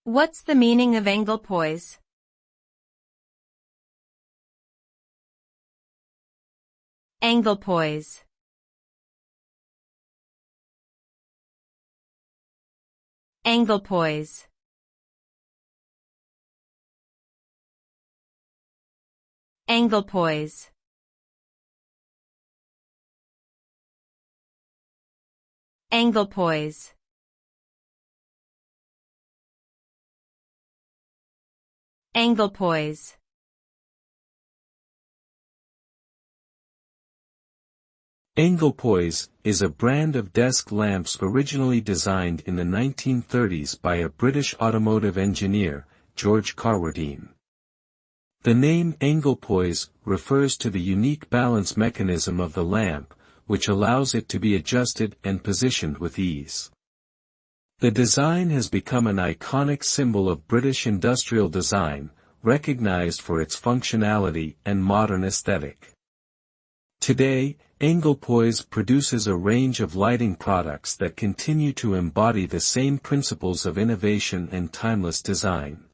What's the meaning of Anglepoise? Anglepoise. Anglepoise. Anglepoise. Anglepoise. Anglepoise. Anglepoise is a brand of desk lamps originally designed in the 1930s by a British automotive engineer, George Carwardine. The name Anglepoise refers to the unique balance mechanism of the lamp, which allows it to be adjusted and positioned with ease. The design has become an iconic symbol of British industrial design, recognized for its functionality and modern aesthetic. Today, Anglepoise produces a range of lighting products that continue to embody the same principles of innovation and timeless design.